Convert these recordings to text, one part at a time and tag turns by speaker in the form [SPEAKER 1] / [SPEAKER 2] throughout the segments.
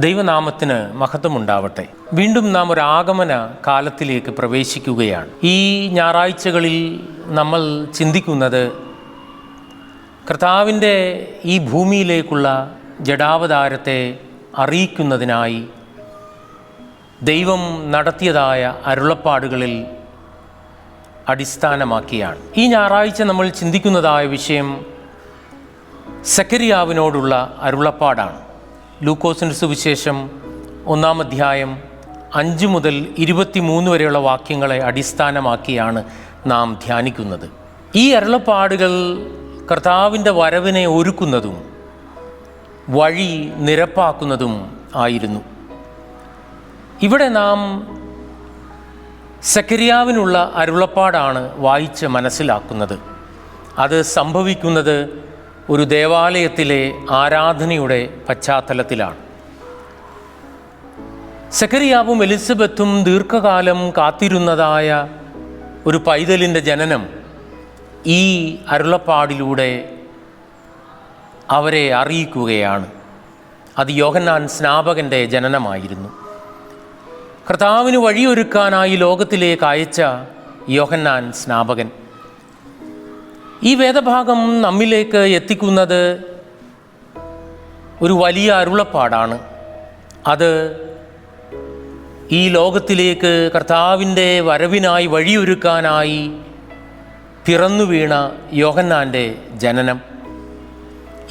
[SPEAKER 1] ദൈവനാമത്തിന് മഹത്വമുണ്ടാവട്ടെ. വീണ്ടും നാം ഒരു ആഗമന കാലത്തിലേക്ക് പ്രവേശിക്കുകയാണ്. ഈ ഞായറാഴ്ചകളിൽ നമ്മൾ ചിന്തിക്കുന്നത് കർത്താവിൻ്റെ ഈ ഭൂമിയിലേക്കുള്ള ജഡാവതാരത്തെ അറിയിക്കുന്നതിനായി ദൈവം നടത്തിയതായ അരുളപ്പാടുകളിൽ അടിസ്ഥാനമാക്കിയാണ്. ഈ ഞായറാഴ്ച നമ്മൾ ചിന്തിക്കുന്നതായ വിഷയം സെഖര്യാവിനോടുള്ള അരുളപ്പാടാണ്. ലൂക്കോസിൻ്റെ സുവിശേഷം 1-ാം അധ്യായം 5 മുതൽ 23 വരെയുള്ള വാക്യങ്ങളെ അടിസ്ഥാനമാക്കിയാണ് നാം ധ്യാനിക്കുന്നത്. ഈ അരുളപ്പാടുകൾ കർത്താവിൻ്റെ വരവിനെ ഒരുക്കുന്നതും വഴി നിരപ്പാക്കുന്നതും ആയിരുന്നു. ഇവിടെ നാം സെഖര്യാവിനുള്ള അരുളപ്പാടാണ് വായിച്ച് മനസ്സിലാക്കുന്നത്. അത് സംഭവിക്കുന്നത് ഒരു ദേവാലയത്തിലെ ആരാധനയുടെ പശ്ചാത്തലത്തിലാണ്. സെഖര്യാവും എലിസബത്തും ദീർഘകാലം കാത്തിരുന്നതായ ഒരു പൈതലിൻ്റെ ജനനം ഈ അരുളപ്പാടിലൂടെ അവരെ അറിയിക്കുകയാണ്. അത് യോഹന്നാൻ സ്നാപകൻ്റെ ജനനമായിരുന്നു. കർത്താവിന് വഴിയൊരുക്കാനായി ലോകത്തിലേക്ക് അയച്ച യോഹന്നാൻ സ്നാപകൻ. ഈ വേദഭാഗം നമ്മിലേക്ക് എത്തിക്കുന്നത് ഒരു വലിയ അരുളപ്പാടാണ്. അത് ഈ ലോകത്തിലേക്ക് കർത്താവിൻ്റെ വരവിനായി വഴിയൊരുക്കാനായി പിറന്നു വീണ യോഹന്നാൻ്റെ ജനനം.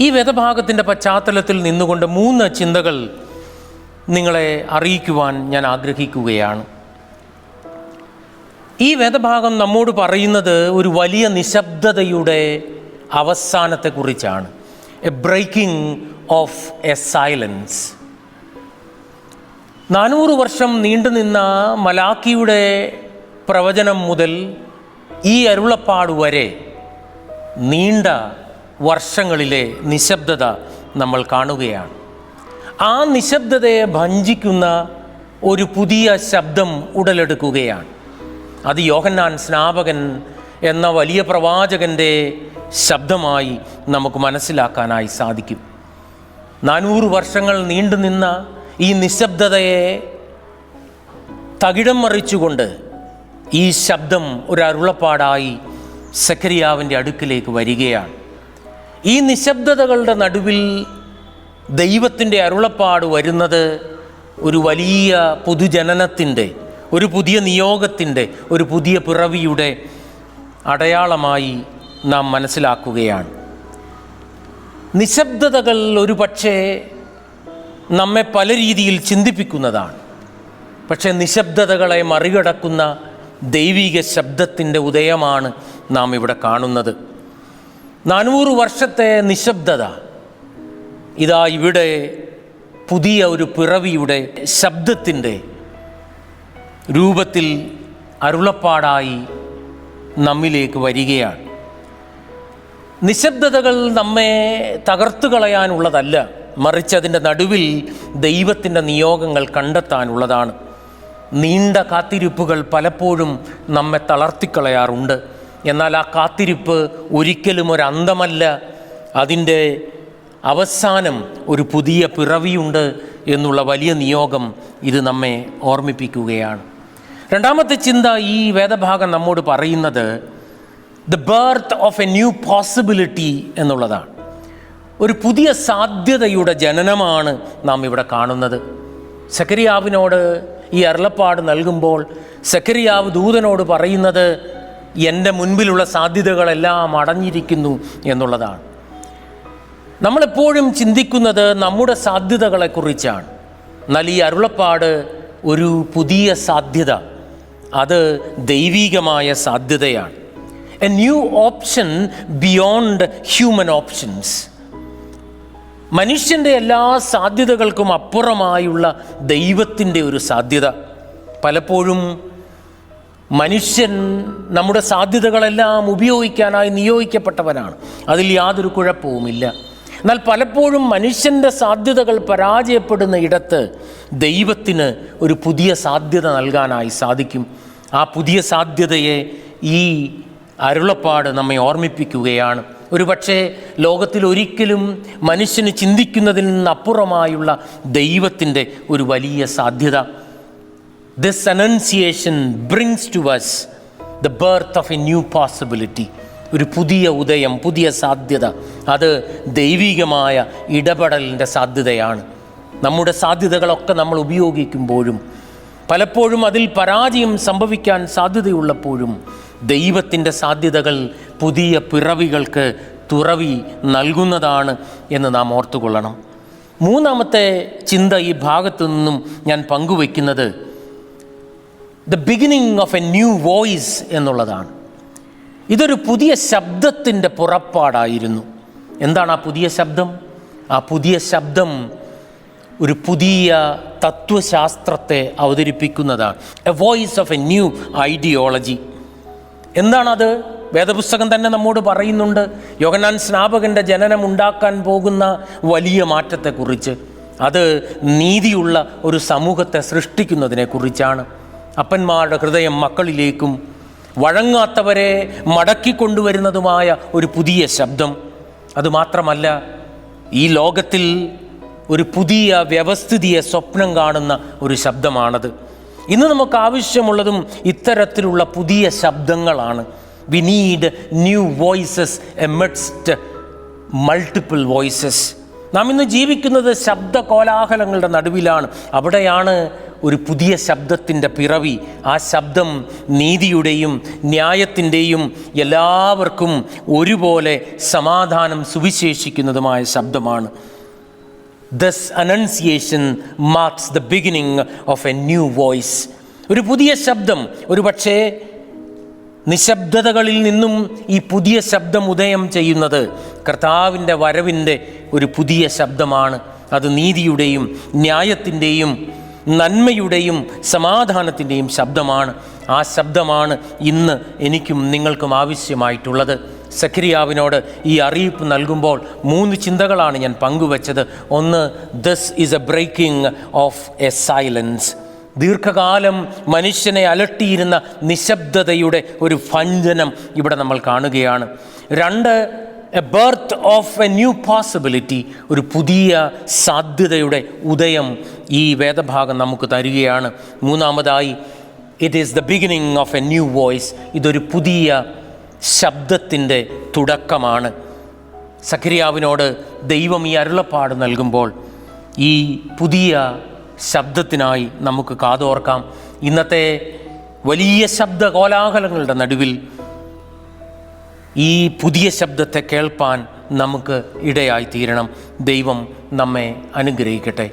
[SPEAKER 1] ഈ വേദഭാഗത്തിൻ്റെ പശ്ചാത്തലത്തിൽ നിന്നുകൊണ്ട് 3 ചിന്തകൾ നിങ്ങളെ അറിയിക്കുവാൻ ഞാൻ ആഗ്രഹിക്കുകയാണ്. ഈ വേദഭാഗം നമ്മോട് പറയുന്നത് ഒരു വലിയ നിശബ്ദതയുടെ അവസാനത്തെക്കുറിച്ചാണ്. A breaking of a silence. 400 വർഷം നീണ്ടുനിന്ന മലാക്കിയുടെ പ്രവചനം മുതൽ ഈ അരുളപ്പാട് വരെ നീണ്ട വർഷങ്ങളിലെ നിശബ്ദത നമ്മൾ കാണുകയാണ്. ആ നിശബ്ദതയെ ഭഞ്ജിക്കുന്ന ഒരു പുതിയ ശബ്ദം ഉടലെടുക്കുകയാണ്. അത് യോഹന്നാൻ സ്നാപകൻ എന്ന വലിയ പ്രവാചകൻ്റെ ശബ്ദമായി നമുക്ക് മനസ്സിലാക്കാനായി സാധിക്കും. 400 വർഷങ്ങൾ നീണ്ടുനിന്ന ഈ നിശബ്ദതയെ തകിടം മറിച്ചുകൊണ്ട് ഈ ശബ്ദം ഒരു അരുളപ്പാടായി സെഖര്യാവിൻ്റെ അടുക്കിലേക്ക് വരികയാണ്. ഈ നിശബ്ദതകളുടെ നടുവിൽ ദൈവത്തിൻ്റെ അരുളപ്പാട് വരുന്നത് ഒരു വലിയ പൊതുജനനത്തിൻ്റെ, ഒരു പുതിയ നിയോഗത്തിൻ്റെ, ഒരു പുതിയ പിറവിയുടെ അടയാളമായി നാം മനസ്സിലാക്കുകയാണ്. നിശബ്ദതകൾ ഒരു പക്ഷേ നമ്മെ പല രീതിയിൽ ചിന്തിപ്പിക്കുന്നതാണ്. പക്ഷേ നിശബ്ദതകളെ മറികടക്കുന്ന ദൈവിക ശബ്ദത്തിൻ്റെ ഉദയമാണ് നാം ഇവിടെ കാണുന്നത്. 400 വർഷത്തെ നിശബ്ദത ഇതാ ഇവിടെ പുതിയ ഒരു പിറവിയുടെ ശബ്ദത്തിൻ്റെ രൂപത്തിൽ അരുളപ്പാടായി നമ്മിലേക്ക് വരികയാണ്. നിശബ്ദതകൾ നമ്മെ തകർത്തു കളയാനുള്ളതല്ല, മറിച്ച് അതിൻ്റെ നടുവിൽ ദൈവത്തിൻ്റെ നിയോഗങ്ങൾ കണ്ടെത്താനുള്ളതാണ്. നീണ്ട കാത്തിരിപ്പുകൾ പലപ്പോഴും നമ്മെ തളർത്തിക്കളയാറുണ്ട്. എന്നാൽ ആ കാത്തിരിപ്പ് ഒരിക്കലും ഒരു അന്തമല്ല. അതിൻ്റെ അവസാനം ഒരു പുതിയ പിറവിയുണ്ട് എന്നുള്ള വലിയ നിയോഗം ഇത് നമ്മെ ഓർമ്മിപ്പിക്കുകയാണ്. രണ്ടാമത്തെ ചിന്ത ഈ വേദഭാഗം നമ്മോട് പറയുന്നത് the birth of a new possibility എന്നുള്ളതാണ്. ഒരു പുതിയ സാധ്യതയുടെ ജനനമാണ് നാം ഇവിടെ കാണുന്നത്. സെഖര്യാവിനോട് ഈ അരുളപ്പാട് നൽകുമ്പോൾ സെഖര്യാവ് ദൂതനോട് പറയുന്നത് എൻ്റെ മുൻപിലുള്ള സാധ്യതകളെല്ലാം അടഞ്ഞിരിക്കുന്നു എന്നുള്ളതാണ്. നമ്മളെപ്പോഴും ചിന്തിക്കുന്നത് നമ്മുടെ സാധ്യതകളെക്കുറിച്ചാണ്. എന്നാൽ ഈ അരുളപ്പാട് ഒരു പുതിയ സാധ്യത, അത് ദൈവികമായ സാധ്യതയാണ്. A new option beyond human options. മനുഷ്യൻ്റെ എല്ലാ സാധ്യതകൾക്കും അപ്പുറമായുള്ള ദൈവത്തിൻ്റെ ഒരു സാധ്യത. പലപ്പോഴും മനുഷ്യൻ നമ്മുടെ സാധ്യതകളെല്ലാം ഉപയോഗിക്കാനായി നിയോഗിക്കപ്പെട്ടവനാണ്. അതിൽ യാതൊരു കുഴപ്പവുമില്ല. എന്നാൽ പലപ്പോഴും മനുഷ്യൻ്റെ സാധ്യതകൾ പരാജയപ്പെടുന്ന ഇടത്ത് ദൈവത്തിന് ഒരു പുതിയ സാധ്യത നൽകാനായി സാധിക്കും. ആ പുതിയ സാധ്യതയെ ഈ അരുളപ്പാട് നമ്മെ ഓർമ്മിപ്പിക്കുകയാണ്. ഒരുപക്ഷെ ലോകത്തിൽ ഒരിക്കലും മനുഷ്യന് ചിന്തിക്കുന്നതിൽ നിന്നപ്പുറമായുള്ള ദൈവത്തിൻ്റെ ഒരു വലിയ സാധ്യത. This annunciation brings to us the birth of a new possibility. ഒരു പുതിയ ഉദയം, പുതിയ സാധ്യത. അത് ദൈവികമായ ഇടപെടലിൻ്റെ സാധ്യതയാണ്. നമ്മുടെ സാധ്യതകളൊക്കെ നമ്മൾ ഉപയോഗിക്കുമ്പോഴും പലപ്പോഴും അതിൽ പരാജയം സംഭവിക്കാൻ സാധ്യതയുള്ളപ്പോഴും ദൈവത്തിൻ്റെ സാധ്യതകൾ പുതിയ പിറവികൾക്ക് തുറവി നൽകുന്നതാണ് എന്ന് നാം ഓർത്തുകൊള്ളണം. മൂന്നാമത്തെ ചിന്ത ഈ ഭാഗത്തു നിന്നും ഞാൻ പങ്കുവയ്ക്കുന്നത് the beginning of a new voice എന്നുള്ളതാണ്. ഇതൊരു പുതിയ ശബ്ദത്തിൻ്റെ പുറപ്പാടായിരുന്നു. എന്താണ് ആ പുതിയ ശബ്ദം? ആ പുതിയ ശബ്ദം ഒരു പുതിയ തത്വശാസ്ത്രത്തെ അവതരിപ്പിക്കുന്നതാണ്. A voice of a new ideology. എന്താണത്? വേദപുസ്തകം തന്നെ നമ്മോട് പറയുന്നുണ്ട്. യോഹന്നാൻ സ്നാപകൻ്റെ ജനനം ഉണ്ടാക്കാൻ പോകുന്ന വലിയ മാറ്റത്തെക്കുറിച്ച്. അത് നീതിയുള്ള ഒരു സമൂഹത്തെ സൃഷ്ടിക്കുന്നതിനെക്കുറിച്ചാണ്. അപ്പന്മാരുടെ ഹൃദയം മക്കളിലേക്കും വഴങ്ങാത്തവരെ മടക്കിക്കൊണ്ടുവരുന്നതുമായ ഒരു പുതിയ ശബ്ദം. അതുമാത്രമല്ല, ഈ ലോകത്തിൽ ഒരു പുതിയ വ്യവസ്ഥിതിയെ സ്വപ്നം കാണുന്ന ഒരു ശബ്ദമാണത്. ഇന്ന് നമുക്ക് ആവശ്യമുള്ളതും ഇത്തരത്തിലുള്ള പുതിയ ശബ്ദങ്ങളാണ്. We need new voices amidst multiple voices. നാം ഇന്ന് ജീവിക്കുന്നത് ശബ്ദ കോലാഹലങ്ങളുടെ നടുവിലാണ്. അവിടെയാണ് ഒരു പുതിയ ശബ്ദത്തിൻ്റെ പിറവി. ആ ശബ്ദം നീതിയുടെയും ന്യായത്തിൻ്റെയും എല്ലാവർക്കും ഒരുപോലെ സമാധാനം സുവിശേഷിക്കുന്നതുമായ ശബ്ദമാണ്. This annunciation marks the beginning of a new voice. ഒരു പുതിയ ശബ്ദം. ഒരു പക്ഷേ നിശബ്ദതകളിൽ നിന്നും ഈ പുതിയ ശബ്ദം ഉദയം ചെയ്യുന്നത് കർത്താവിൻ്റെ വരവിൻ്റെ ഒരു പുതിയ ശബ്ദമാണ്. അത് നീതിയുടെയും ന്യായത്തിൻ്റെയും നന്മയുടെയും സമാധാനത്തിൻ്റെയും ശബ്ദമാണ്. ആ ശബ്ദമാണ് ഇന്ന് എനിക്കും നിങ്ങൾക്കും ആവശ്യമായിട്ടുള്ളത്. സഖരിയാവിനോട് ഈ അറിയിപ്പ് നൽകുമ്പോൾ 3 ചിന്തകളാണ് ഞാൻ പങ്കുവച്ചത്. ഒന്ന്, this is a breaking of a silence. ദീർഘകാലം മനുഷ്യനെ അലട്ടിയിരുന്ന നിശബ്ദതയുടെ ഒരു ഭഞ്ജനം ഇവിടെ നമ്മൾ കാണുകയാണ്. 2, A birth of a new possibility. ഒരു പുതിയ സാധ്യതയുടെ ഉദയം ഈ വേദഭാഗം നമുക്ക് തരികയാണ്. 3, it is the beginning of a new voice. ഇതൊരു പുതിയ ശബ്ദത്തിൻ്റെ തുടക്കമാണ്. സഖരിയാവിനോട് ദൈവം ഈ അരുളപ്പാട് നൽകുമ്പോൾ ഈ പുതിയ ശബ്ദത്തിനായി നമുക്ക് കാതോർക്കാം. ഇന്നത്തെ വലിയ ശബ്ദ കോലാഹലങ്ങളുടെ നടുവിൽ ഈ പുതിയ ശബ്ദത്തെ കേൾപ്പാൻ നമുക്ക് ഇടയായി തീരണം. ദൈവം നമ്മെ അനുഗ്രഹിക്കട്ടെ.